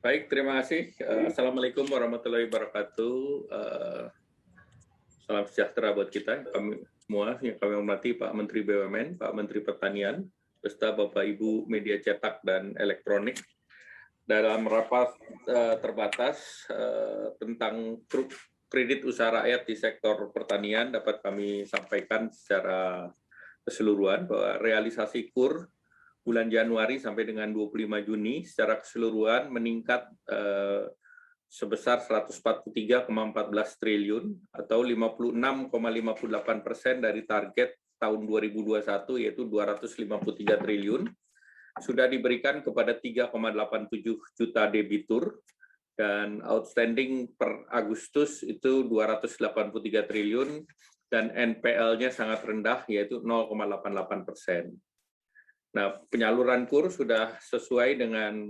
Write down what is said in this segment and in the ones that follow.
Baik, terima kasih. Assalamualaikum warahmatullahi wabarakatuh. Salam sejahtera buat kita, kami semua yang kami hormati Pak Menteri BUMN, Pak Menteri Pertanian, beserta Bapak Ibu media cetak dan elektronik. Dalam rapat terbatas tentang kredit usaha rakyat di sektor pertanian dapat kami sampaikan secara keseluruhan bahwa realisasi KUR bulan Januari sampai dengan 25 Juni secara keseluruhan meningkat sebesar 143,14 triliun atau 56,58% dari target tahun 2021 yaitu 253 triliun. Sudah diberikan kepada 3,87 juta debitur dan outstanding per Agustus itu 283 triliun dan NPL-nya sangat rendah yaitu 0,88%. Nah, penyaluran KUR sudah sesuai dengan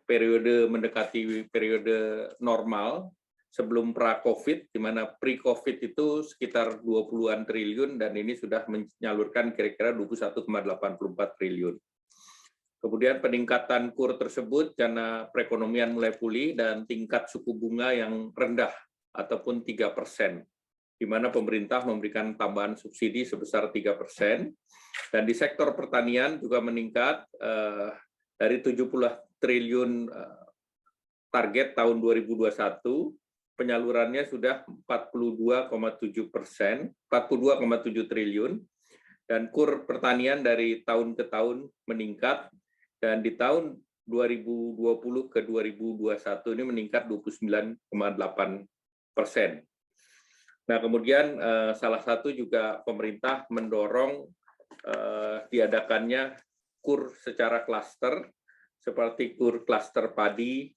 periode mendekati periode normal sebelum pra-COVID, di mana pre-COVID itu sekitar 20-an triliun dan ini sudah menyalurkan kira-kira 21,84 triliun. Kemudian peningkatan KUR tersebut karena perekonomian mulai pulih dan tingkat suku bunga yang rendah ataupun 3%, di mana pemerintah memberikan tambahan subsidi sebesar 3%, dan di sektor pertanian juga meningkat dari 70 triliun target tahun 2021, penyalurannya sudah 42,7%, 42,7 triliun, dan KUR pertanian dari tahun ke tahun meningkat, dan di tahun 2020 ke 2021 ini meningkat 29,8%. Nah, kemudian salah satu juga pemerintah mendorong diadakannya KUR secara klaster, seperti KUR klaster padi,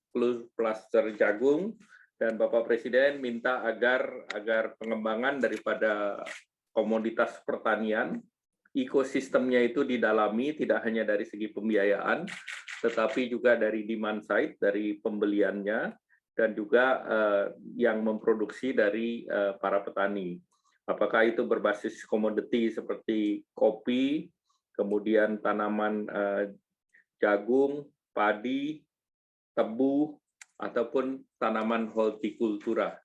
klaster jagung, dan Bapak Presiden minta agar pengembangan daripada komoditas pertanian, ekosistemnya itu didalami, tidak hanya dari segi pembiayaan, tetapi juga dari demand side, dari pembeliannya, dan juga yang memproduksi dari para petani. Apakah itu berbasis komoditi seperti kopi, kemudian tanaman jagung, padi, tebu, ataupun tanaman hortikultura.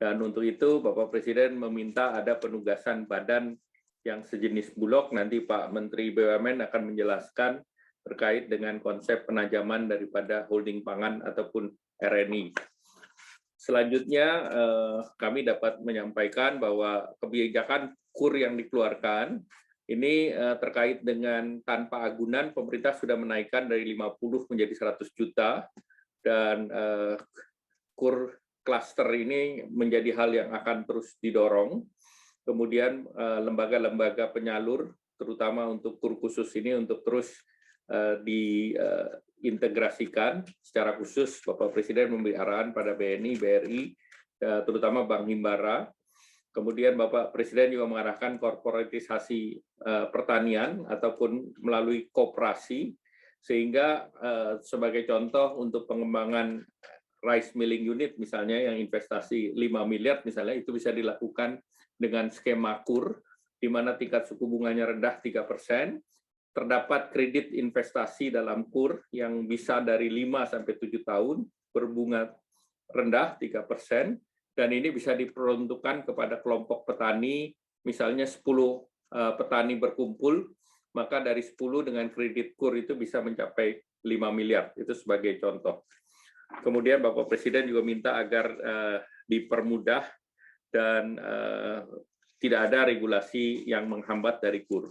Dan untuk itu Bapak Presiden meminta ada penugasan badan yang sejenis Bulog, nanti Pak Menteri BUMN akan menjelaskan terkait dengan konsep penajaman daripada holding pangan ataupun RNI. Selanjutnya kami dapat menyampaikan bahwa kebijakan KUR yang dikeluarkan ini terkait dengan tanpa agunan, pemerintah sudah menaikkan dari 50 menjadi 100 juta, dan KUR klaster ini menjadi hal yang akan terus didorong. Kemudian lembaga-lembaga penyalur, terutama untuk KUR khusus ini, untuk terus diintegrasikan secara khusus. Bapak Presiden memberi arahan pada BNI, BRI, terutama Bank Himbara. Kemudian Bapak Presiden juga mengarahkan korporatisasi pertanian ataupun melalui koperasi, sehingga sebagai contoh untuk pengembangan rice milling unit misalnya yang investasi 5 miliar misalnya, itu bisa dilakukan dengan skema KUR, di mana tingkat suku bunganya rendah 3%, terdapat kredit investasi dalam KUR yang bisa dari 5 sampai 7 tahun, berbunga rendah 3%, dan ini bisa diperuntukkan kepada kelompok petani, misalnya 10 petani berkumpul, maka dari 10 dengan kredit KUR itu bisa mencapai 5 miliar, itu sebagai contoh. Kemudian Bapak Presiden juga minta agar dipermudah dan tidak ada regulasi yang menghambat dari KUR.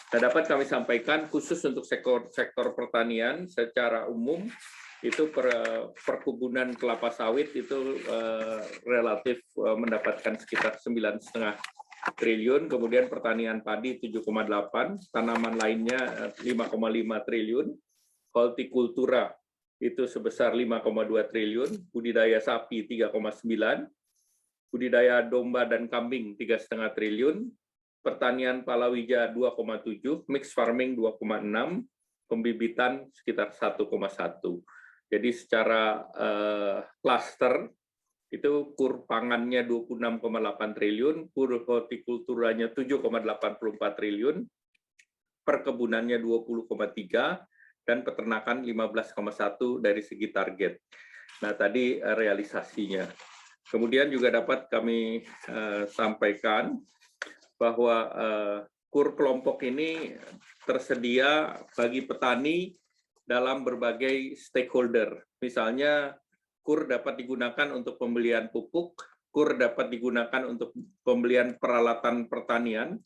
Nah, dapat kami sampaikan khusus untuk sektor pertanian secara umum, itu perkebunan kelapa sawit itu relatif mendapatkan sekitar 9,5 triliun, kemudian pertanian padi 7,8, tanaman lainnya 5,5 triliun, hortikultura itu sebesar 5,2 triliun, budidaya sapi 3,9, budidaya domba dan kambing 3,5 triliun, pertanian palawija 2,7, mix farming 2,6, pembibitan sekitar 1,1. Jadi secara klaster itu KUR pangannya 26,8 triliun, KUR hortikulturanya 7,84 triliun, perkebunannya 20,3, dan peternakan 15,1 dari segi target. Nah, tadi realisasinya. Kemudian juga dapat kami sampaikan bahwa KUR kelompok ini tersedia bagi petani dalam berbagai stakeholder. Misalnya, KUR dapat digunakan untuk pembelian pupuk, KUR dapat digunakan untuk pembelian peralatan pertanian,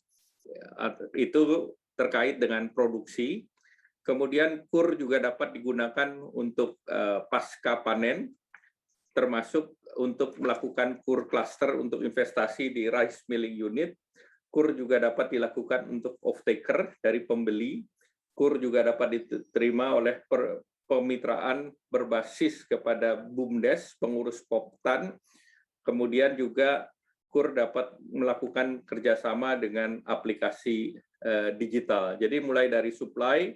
itu terkait dengan produksi. Kemudian KUR juga dapat digunakan untuk pasca panen, termasuk untuk melakukan KUR cluster untuk investasi di rice milling unit. KUR juga dapat dilakukan untuk off-taker dari pembeli. KUR juga dapat diterima oleh pemitraan berbasis kepada BUMDes, pengurus Poptan. Kemudian juga KUR dapat melakukan kerjasama dengan aplikasi digital. Jadi mulai dari supply,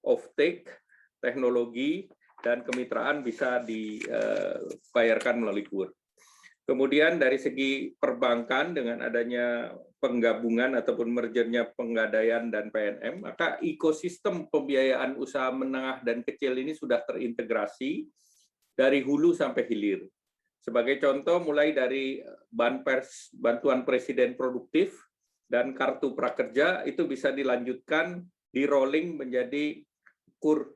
off-take, teknologi, dan kemitraan bisa dibayarkan melalui KUR. Kemudian dari segi perbankan dengan adanya penggabungan ataupun mergernya Pegadaian dan PNM, maka ekosistem pembiayaan usaha menengah dan kecil ini sudah terintegrasi dari hulu sampai hilir. Sebagai contoh, mulai dari bantuan presiden produktif dan kartu prakerja itu bisa dilanjutkan di rolling menjadi KUR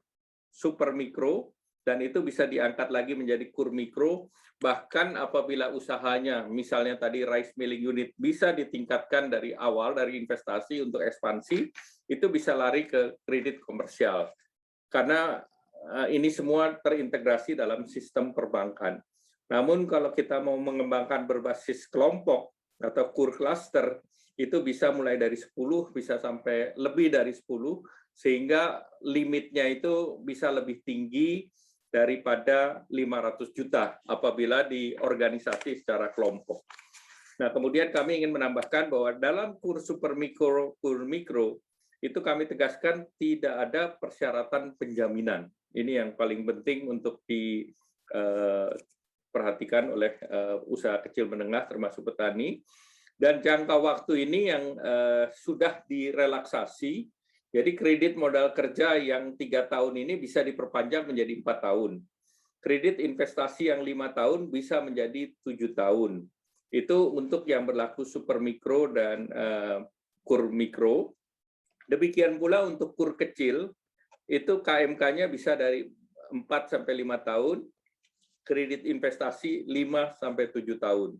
super mikro, dan itu bisa diangkat lagi menjadi KUR mikro. Bahkan apabila usahanya, misalnya tadi rice milling unit, bisa ditingkatkan dari awal, dari investasi untuk ekspansi, itu bisa lari ke kredit komersial. Karena ini semua terintegrasi dalam sistem perbankan. Namun kalau kita mau mengembangkan berbasis kelompok atau KUR cluster, itu bisa mulai dari 10, bisa sampai lebih dari 10, sehingga limitnya itu bisa lebih tinggi daripada 500 juta apabila diorganisasi secara kelompok. Nah, kemudian kami ingin menambahkan bahwa dalam KUR super mikro, KUR mikro, itu kami tegaskan tidak ada persyaratan penjaminan. Ini yang paling penting untuk diperhatikan oleh usaha kecil menengah termasuk petani. Dan jangka waktu ini yang sudah direlaksasi. Jadi kredit modal kerja yang 3 tahun ini bisa diperpanjang menjadi 4 tahun. Kredit investasi yang 5 tahun bisa menjadi 7 tahun. Itu untuk yang berlaku super mikro dan KUR mikro. Demikian pula untuk KUR kecil, itu KMK-nya bisa dari 4 sampai 5 tahun, kredit investasi 5 sampai 7 tahun.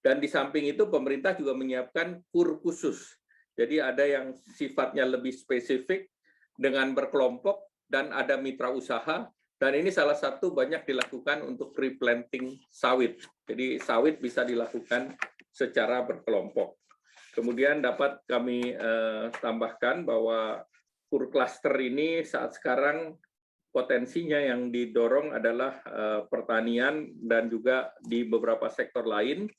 Dan di samping itu pemerintah juga menyiapkan KUR khusus. Jadi ada yang sifatnya lebih spesifik dengan berkelompok dan ada mitra usaha, dan ini salah satu banyak dilakukan untuk replanting sawit. Jadi sawit bisa dilakukan secara berkelompok. Kemudian dapat kami tambahkan bahwa KUR cluster ini saat sekarang potensinya yang didorong adalah pertanian dan juga di beberapa sektor lain.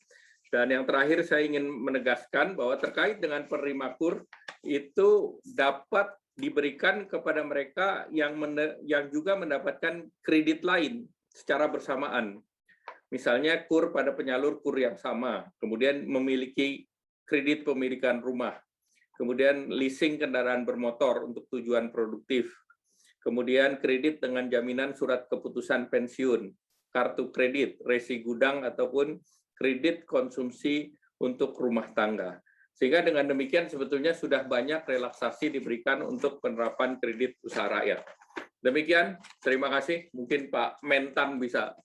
Dan yang terakhir saya ingin menegaskan bahwa terkait dengan penerima KUR itu dapat diberikan kepada mereka yang juga mendapatkan kredit lain secara bersamaan. Misalnya KUR pada penyalur KUR yang sama, kemudian memiliki kredit pemilikan rumah, kemudian leasing kendaraan bermotor untuk tujuan produktif, kemudian kredit dengan jaminan surat keputusan pensiun, kartu kredit, resi gudang, ataupun kredit konsumsi untuk rumah tangga. Sehingga dengan demikian sebetulnya sudah banyak relaksasi diberikan untuk penerapan kredit usaha rakyat. Demikian, terima kasih. Mungkin Pak Mentan bisa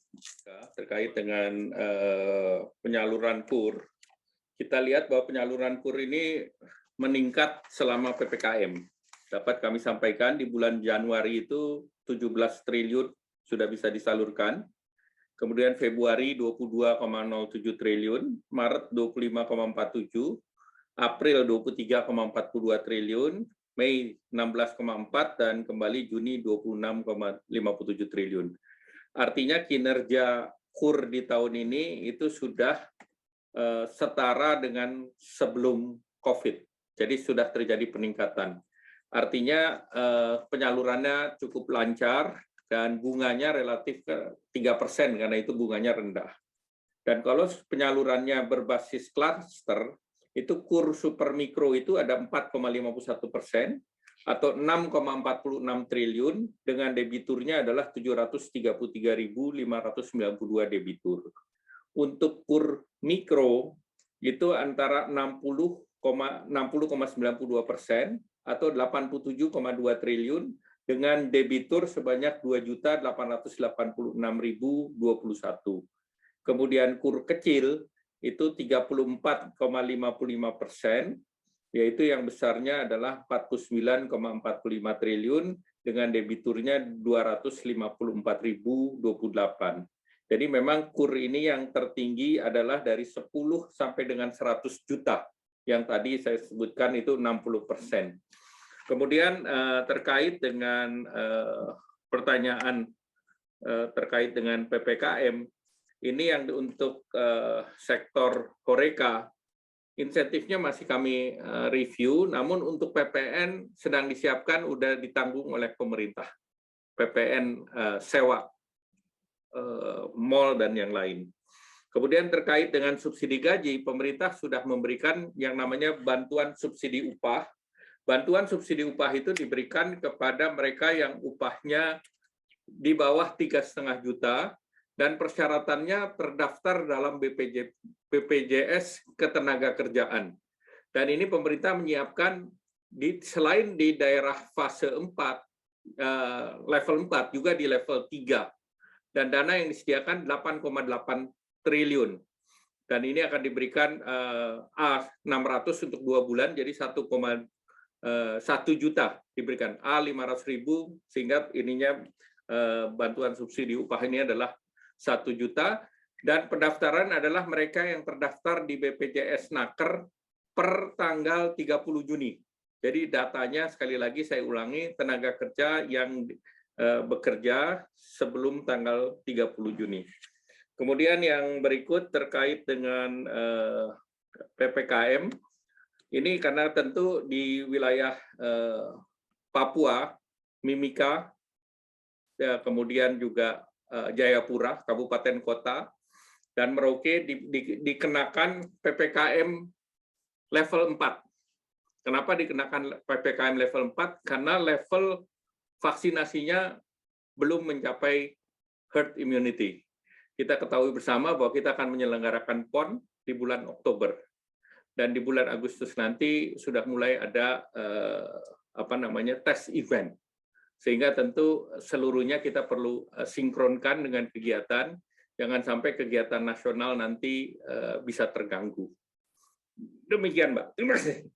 terkait dengan penyaluran KUR. Kita lihat bahwa penyaluran KUR ini meningkat selama PPKM. Dapat kami sampaikan di bulan Januari itu 17 triliun sudah bisa disalurkan. Kemudian Februari 22,07 triliun, Maret 25,47, April 23,42 triliun, Mei 16,4, dan kembali Juni 26,57 triliun. Artinya kinerja KUR di tahun ini itu sudah setara dengan sebelum COVID. Jadi sudah terjadi peningkatan. Artinya penyalurannya cukup lancar, dan bunganya relatif ke 3% karena itu bunganya rendah. Dan kalau penyalurannya berbasis cluster, itu KUR super mikro itu ada 4,51%, atau 6,46 triliun dengan debiturnya adalah 733.592 debitur. Untuk KUR mikro itu antara 60,92% atau 87,2 triliun dengan debitur sebanyak 2.886.021. Kemudian KUR kecil itu 34,55%, yaitu yang besarnya adalah 49,45 triliun dengan debiturnya 254.028. Jadi memang KUR ini yang tertinggi adalah dari 10 sampai dengan 100 juta, yang tadi saya sebutkan itu 60%. Kemudian terkait dengan pertanyaan terkait dengan PPKM, ini yang untuk sektor HoReCa, insentifnya masih kami review, namun untuk PPN sedang disiapkan, udah ditanggung oleh pemerintah. PPN sewa mall dan yang lain. Kemudian terkait dengan subsidi gaji, pemerintah sudah memberikan yang namanya bantuan subsidi upah. Bantuan subsidi upah itu diberikan kepada mereka yang upahnya di bawah 3,5 juta dan persyaratannya terdaftar dalam BPJS Ketenagakerjaan. Dan ini pemerintah menyiapkan selain di daerah fase 4, level 4 juga di level 3. Dan dana yang disediakan 8,8 triliun. Dan ini akan diberikan A600 untuk 2 bulan, jadi 1,1 juta diberikan. A500.000, sehingga ininya bantuan subsidi upah ini adalah 1 juta. Dan pendaftaran adalah mereka yang terdaftar di BPJS Naker per tanggal 30 Juni. Jadi datanya, sekali lagi saya ulangi, tenaga kerja yang bekerja sebelum tanggal 30 Juni. Kemudian yang berikut terkait dengan PPKM, ini karena tentu di wilayah Papua, Mimika, kemudian juga Jayapura, kabupaten kota, dan Merauke dikenakan PPKM level 4. Kenapa dikenakan PPKM level 4? Karena level vaksinasinya belum mencapai herd immunity. Kita ketahui bersama bahwa kita akan menyelenggarakan PON di bulan Oktober. Dan di bulan Agustus nanti sudah mulai ada tes event. Sehingga tentu seluruhnya kita perlu sinkronkan dengan kegiatan, jangan sampai kegiatan nasional nanti bisa terganggu. Demikian, Mbak. Terima kasih.